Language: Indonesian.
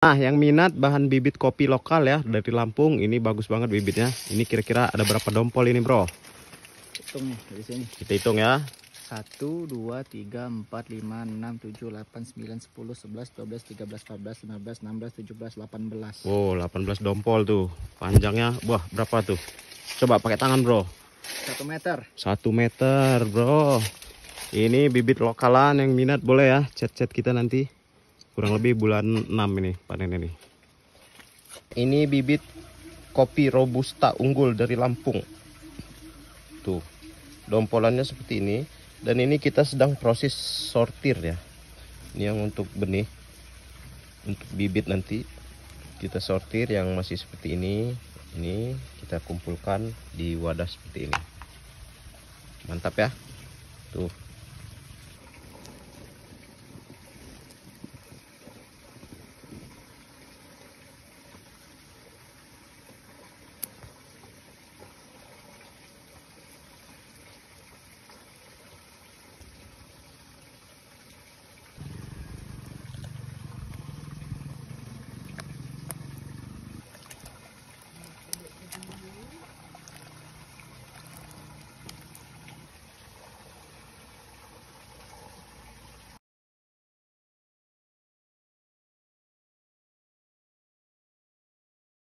Nah, yang minat bahan bibit kopi lokal ya dari Lampung, ini bagus banget bibitnya. Ini kira-kira ada berapa dompol ini, bro? Hitung nih dari sini. Kita hitung ya. 1, 2, 3, 4, 5, 6, 7, 8, 9, 10, 11, 12, 13, 14, 15, 16, 17, 18. Oh, 18 dompol tuh. Panjangnya, wah berapa tuh? Coba pakai tangan, bro. 1 meter. 1 meter, bro. Ini bibit lokalan, yang minat boleh ya chat-chat kita nanti. Kurang lebih bulan 6 ini panen ini. Ini bibit kopi robusta unggul dari Lampung. Tuh, dompolannya seperti ini. Dan ini kita sedang proses sortir ya. Ini yang untuk benih, untuk bibit nanti kita sortir yang masih seperti ini. Ini kita kumpulkan di wadah seperti ini. Mantap ya. Tuh.